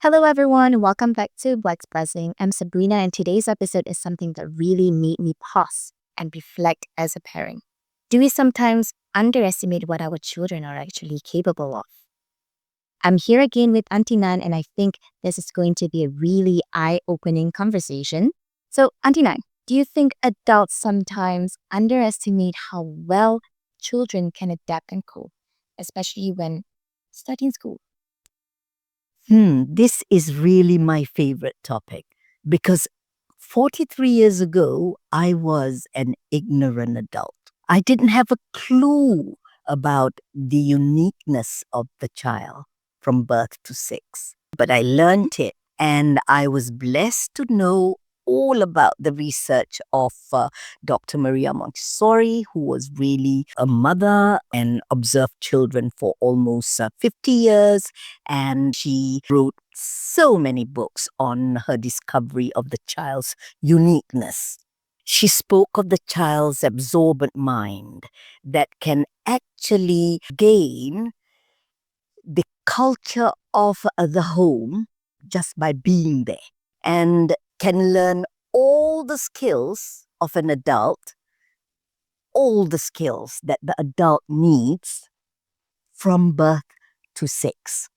Hello, everyone. Welcome back to Black Expressing. I'm Sabreena, and today's episode is something that really made me pause and reflect as a parent. Do we sometimes underestimate what our children are actually capable of? I'm here again with Aunty Nan, and I think this is going to be a really eye-opening conversation. So, Aunty Nan, do you think adults sometimes underestimate how well children can adapt and cope, especially when studying school? This is really my favorite topic because 43 years ago, I was an ignorant adult. I didn't have a clue about the uniqueness of the child from birth to six, but I learned it and I was blessed to know all about the research of Dr. Maria Montessori, who was really a mother and observed children for almost 50 years. And she wrote so many books on her discovery of the child's uniqueness. She spoke of the child's absorbent mind that can actually gain the culture of the home just by being there and can learn all the skills of an adult, all the skills that the adult needs from birth to six.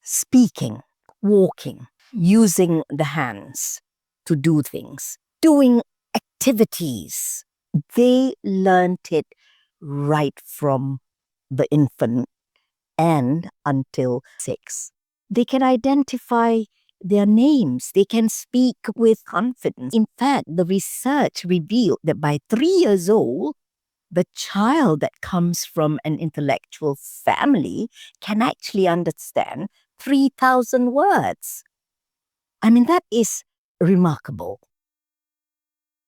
Speaking, walking, using the hands to do things, doing activities. They learnt it right from the infant and until six. They can identify their names. They can speak with confidence. In fact, the research revealed that by 3 years old, the child that comes from an intellectual family can actually understand 3,000 words. I mean, that is remarkable.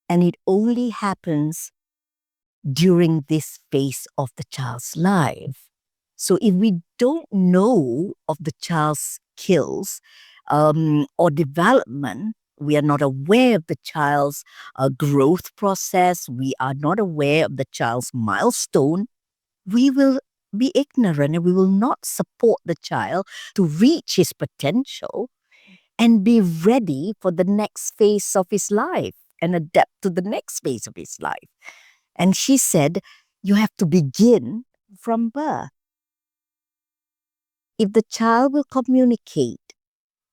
And it only happens during this phase of the child's life. So if we don't know of the child's skills or development, we are not aware of the child's growth process, we are not aware of the child's milestone, we will be ignorant and we will not support the child to reach his potential and be ready for the next phase of his life and adapt to the next phase of his life. And she said, you have to begin from birth. If the child will communicate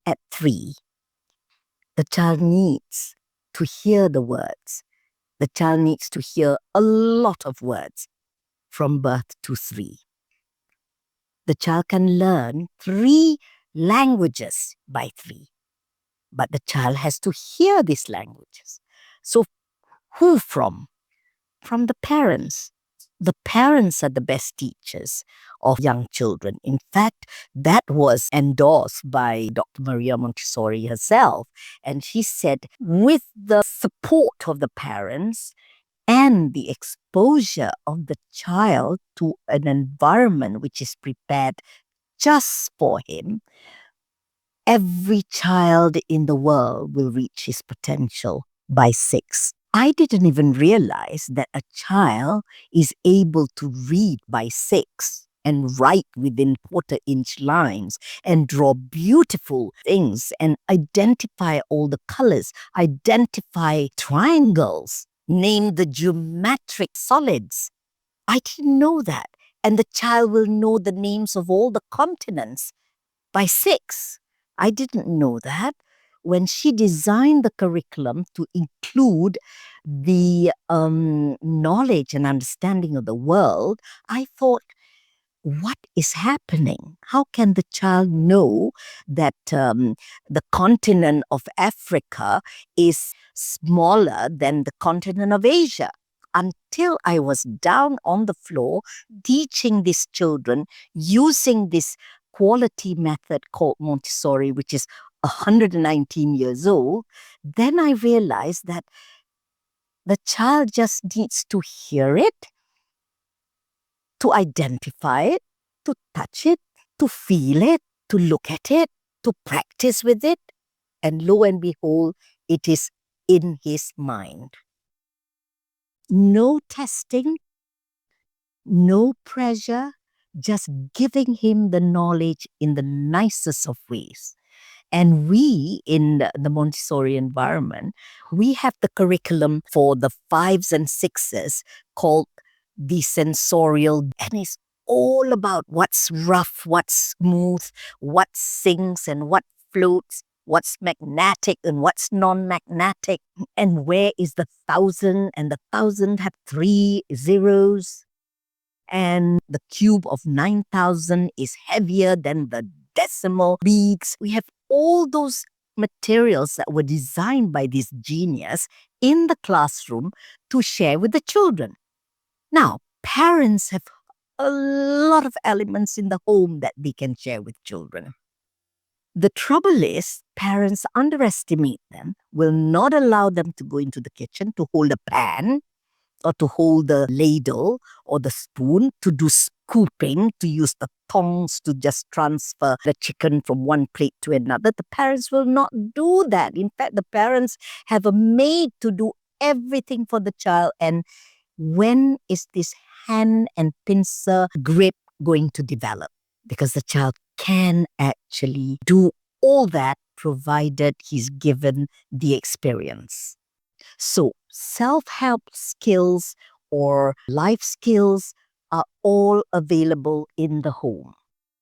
at 3, the child needs to hear the words. The child needs to hear a lot of words from birth to 3. The child can learn 3 languages by 3, but the child has to hear these languages. So who from? From the parents. The parents are the best teachers of young children. In fact, that was endorsed by Dr. Maria Montessori herself. And she said, with the support of the parents and the exposure of the child to an environment which is prepared just for him, every child in the world will reach his potential by 6. I didn't even realize that a child is able to read by 6 and write within quarter-inch lines and draw beautiful things and identify all the colors, identify triangles, name the geometric solids. I didn't know that. And the child will know the names of all the continents by 6. I didn't know that. When she designed the curriculum to include the knowledge and understanding of the world, I thought, what is happening? How can the child know that the continent of Africa is smaller than the continent of Asia? Until I was down on the floor teaching these children using this quality method called Montessori, which is 119 years old, then I realized that the child just needs to hear it, to identify it, to touch it, to feel it, to look at it, to practice with it. And lo and behold, it is in his mind. No testing, no pressure, just giving him the knowledge in the nicest of ways. And we, in the Montessori environment, we have the curriculum for the 5s and 6s called the sensorial. And it's all about what's rough, what's smooth, what sings and what floats, what's magnetic and what's non-magnetic, and where is the 1,000, and the 1,000 have 3 zeros. And the cube of 9,000 is heavier than the decimal beads. We have all those materials that were designed by this genius in the classroom to share with the children. Now, parents have a lot of elements in the home that they can share with children. The trouble is, parents underestimate them, will not allow them to go into the kitchen to hold a pan or to hold the ladle or the spoon, to do scooping, to use the tongs to just transfer the chicken from one plate to another. The parents will not do that. In fact, the parents have a maid to do everything for the child. And when is this hand and pincer grip going to develop? Because the child can actually do all that provided he's given the experience. So self-help skills or life skills are all available in the home.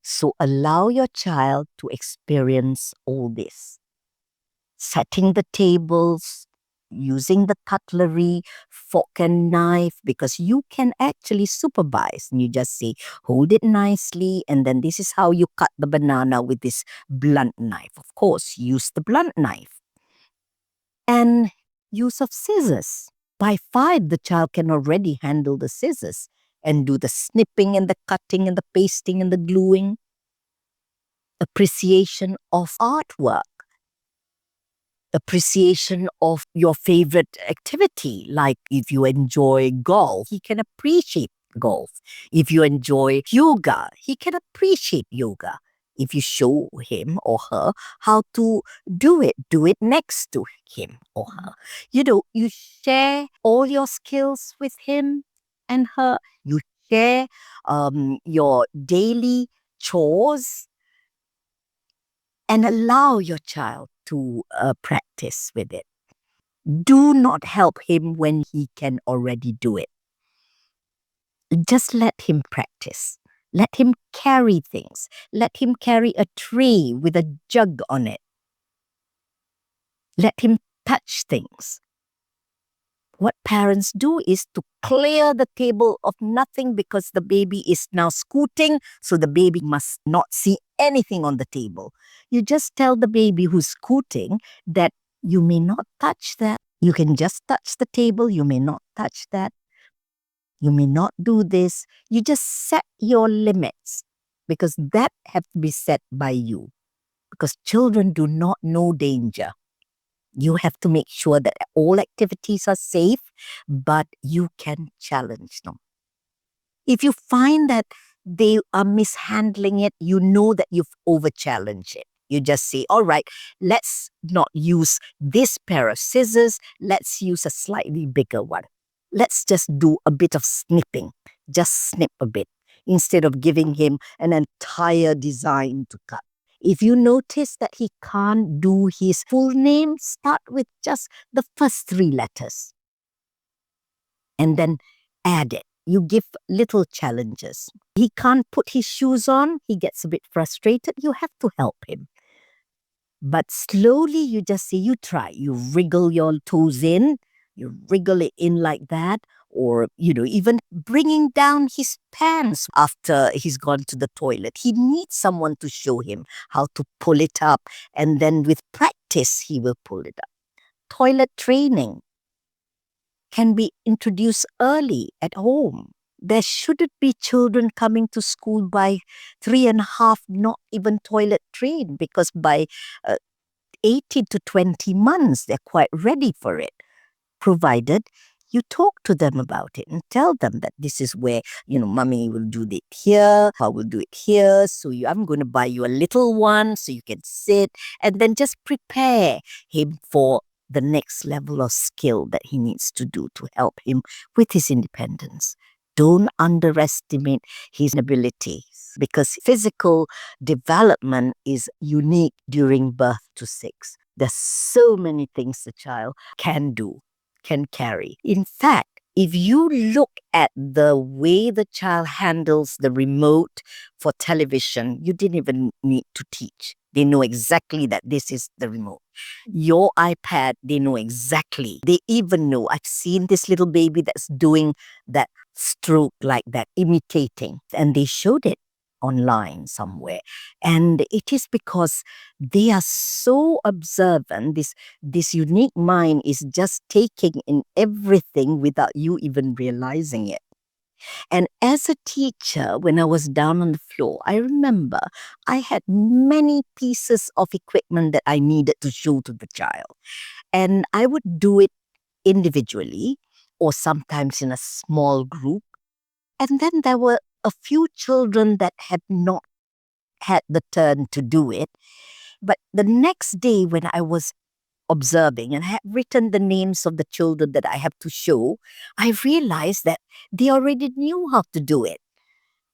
So allow your child to experience all this. Setting the tables, using the cutlery, fork and knife, because you can actually supervise. And you just say, hold it nicely, and then this is how you cut the banana with this blunt knife. Of course, use the blunt knife. And use of scissors. By 5, the child can already handle the scissors and do the snipping and the cutting and the pasting and the gluing. Appreciation of artwork. Appreciation of your favorite activity. Like if you enjoy golf, he can appreciate golf. If you enjoy yoga, he can appreciate yoga. If you show him or her how to do it next to him or her. You share all your skills with him and her. You share your daily chores and allow your child to practice with it. Do not help him when he can already do it. Just let him practice. Let him carry things. Let him carry a tray with a jug on it. Let him touch things. What parents do is to clear the table of nothing because the baby is now scooting, so the baby must not see anything on the table. You just tell the baby who's scooting that you may not touch that. You can just touch the table. You may not touch that. You may not do this. You just set your limits because that have to be set by you. Because children do not know danger. You have to make sure that all activities are safe, but you can challenge them. If you find that they are mishandling it, you know that you've over-challenged it. You just say, all right, let's not use this pair of scissors. Let's use a slightly bigger one. Let's just do a bit of snipping. Just snip a bit instead of giving him an entire design to cut. If you notice that he can't do his full name, start with just the first 3 letters. And then add it. You give little challenges. He can't put his shoes on. He gets a bit frustrated. You have to help him. But slowly you just say, you try. You wriggle your toes in. You wriggle it in like that. Or, even bringing down his pants after he's gone to the toilet. He needs someone to show him how to pull it up. And then with practice, he will pull it up. Toilet training can be introduced early at home. There shouldn't be children coming to school by 3.5, not even toilet trained, because by 18 to 20 months, they're quite ready for it, provided you talk to them about it and tell them that this is where, mommy will do it here, I will do it here, so I'm going to buy you a little one so you can sit, and then just prepare him for the next level of skill that he needs to do to help him with his independence. Don't underestimate his abilities because physical development is unique during birth to 6. There's so many things the child can do, can carry. In fact, if you look at the way the child handles the remote for television, you didn't even need to teach. They know exactly that this is the remote. Your iPad, they know exactly. They even know. I've seen this little baby that's doing that stroke like that, imitating, and they showed it online somewhere. And it is because they are so observant. This unique mind is just taking in everything without you even realizing it. And as a teacher, when I was down on the floor, I remember I had many pieces of equipment that I needed to show to the child. And I would do it individually or sometimes in a small group. And then there were a few children that had not had the turn to do it. But the next day, when I was observing and I had written the names of the children that I have to show, I realized that they already knew how to do it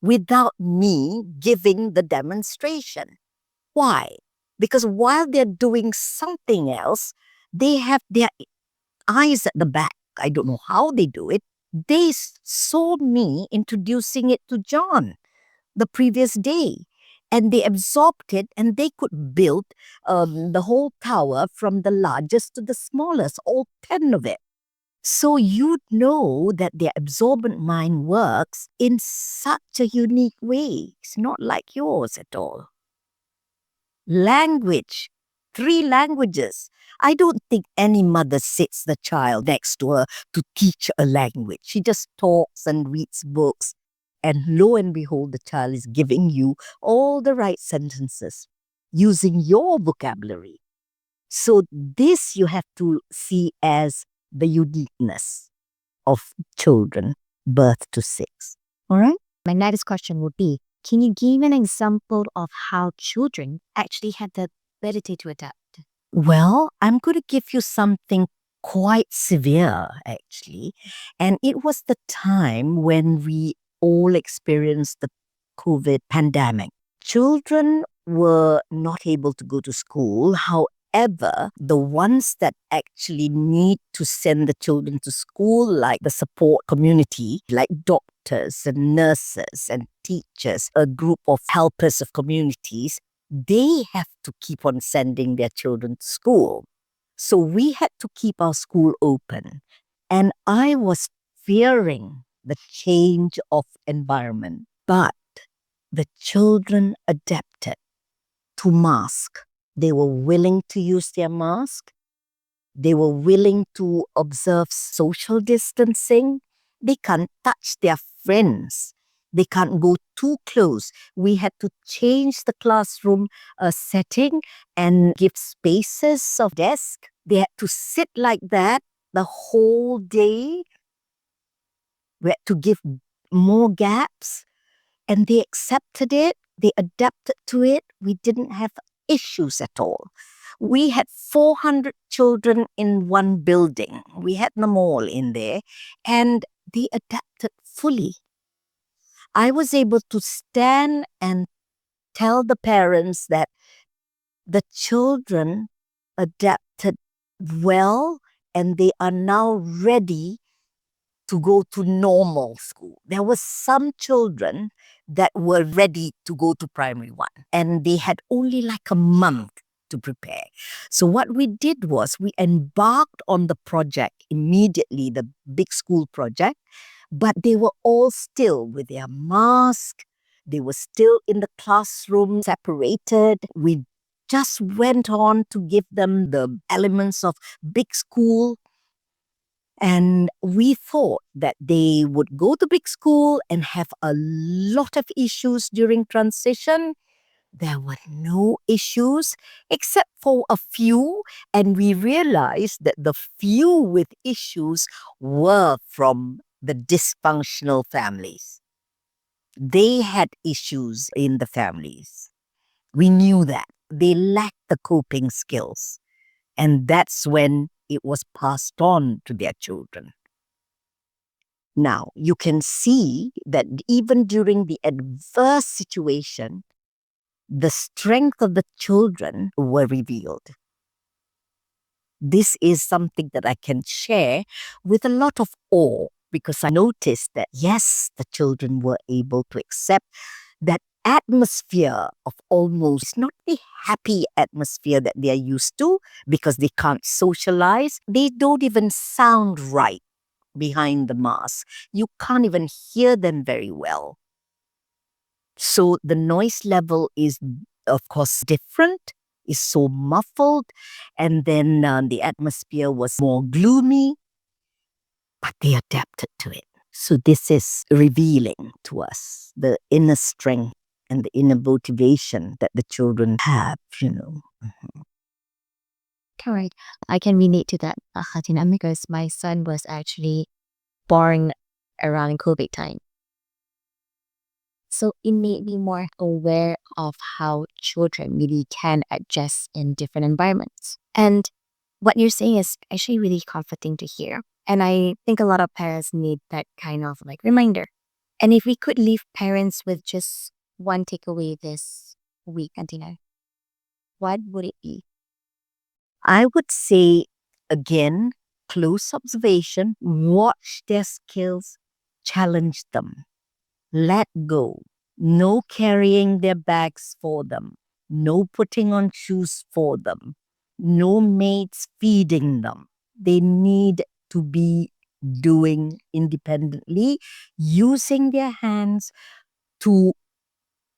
without me giving the demonstration. Why? Because while they're doing something else, they have their eyes at the back. I don't know how they do it. They saw me introducing it to John the previous day. And they absorbed it and they could build the whole tower from the largest to the smallest, all 10 of it. So you know that their absorbent mind works in such a unique way. It's not like yours at all. Language, 3 languages. I don't think any mother sits the child next to her to teach a language. She just talks and reads books. And lo and behold, the child is giving you all the right sentences using your vocabulary. So this you have to see as the uniqueness of children birth to 6. All right? My next question would be, can you give an example of how children actually had the ability to adapt? Well, I'm going to give you something quite severe, actually. And it was the time when we all experienced the COVID pandemic. Children were not able to go to school. However, the ones that actually need to send the children to school, like the support community, like doctors and nurses and teachers, a group of helpers of communities, they have to keep on sending their children to school. So we had to keep our school open. And I was fearing the change of environment. But the children adapted to mask. They were willing to use their mask. They were willing to observe social distancing. They can't touch their friends. They can't go too close. We had to change the classroom setting and give spaces of desk. They had to sit like that the whole day. We had to give more gaps. And they accepted it. They adapted to it. We didn't have issues at all. We had 400 children in one building. We had them all in there, and they adapted fully. I was able to stand and tell the parents that the children adapted well and they are now ready to go to normal school. There were some children that were ready to go to primary 1 and they had only like a month to prepare. So what we did was we embarked on the project immediately, the big school project, but they were all still with their mask. They were still in the classroom separated. We just went on to give them the elements of big school. And we thought that they would go to big school and have a lot of issues during transition. There were no issues except for a few. And we realized that the few with issues were from the dysfunctional families. They had issues in the families. We knew that. They lacked the coping skills. And that's when it was passed on to their children. Now, you can see that even during the adverse situation, the strength of the children were revealed. This is something that I can share with a lot of awe because I noticed that, yes, the children were able to accept that atmosphere of almost not the happy atmosphere that they are used to because they can't socialize. They don't even sound right behind the mask. You can't even hear them very well. So the noise level is, of course, different, is so muffled. And then the atmosphere was more gloomy, but they adapted to it. So this is revealing to us the inner strength and the inner motivation that the children have, you know. Correct. I can relate to that, Aunty Nan, because my son was actually born around COVID time. So it made me more aware of how children really can adjust in different environments. And what you're saying is actually really comforting to hear. And I think a lot of parents need that kind of like reminder. And if we could leave parents with just one takeaway this week, Aunty Nan, what would it be? I would say, again, close observation, watch their skills, challenge them, let go. No carrying their bags for them, no putting on shoes for them, no maids feeding them. They need to be doing independently, using their hands to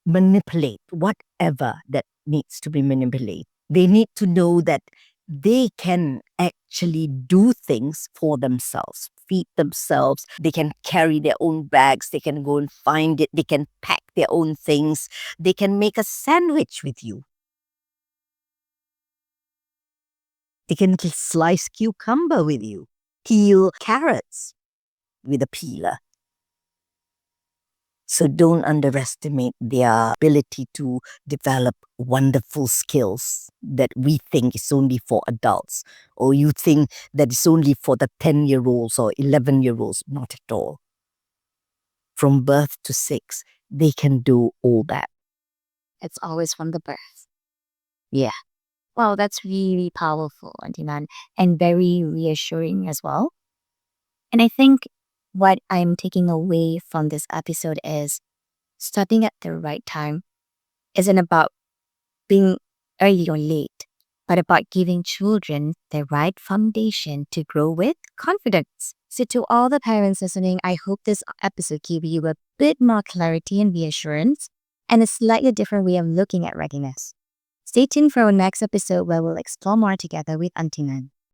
manipulate whatever that needs to be manipulated. They need to know that they can actually do things for themselves, feed themselves. They can carry their own bags. They can go and find it. They can pack their own things. They can make a sandwich with you. They can slice cucumber with you, peel carrots with a peeler. So don't underestimate their ability to develop wonderful skills that we think is only for adults, or you think that it's only for the 10-year-olds or 11-year-olds. Not at all. From birth to 6, they can do all that. It's always from the birth. Yeah. Wow, that's really powerful, Aunty Nan, and very reassuring as well. And I think what I'm taking away from this episode is starting at the right time isn't about being early or late, but about giving children the right foundation to grow with confidence. So, to all the parents listening, I hope this episode gave you a bit more clarity and reassurance and a slightly different way of looking at readiness. Stay tuned for our next episode where we'll explore more together with Aunty Nan.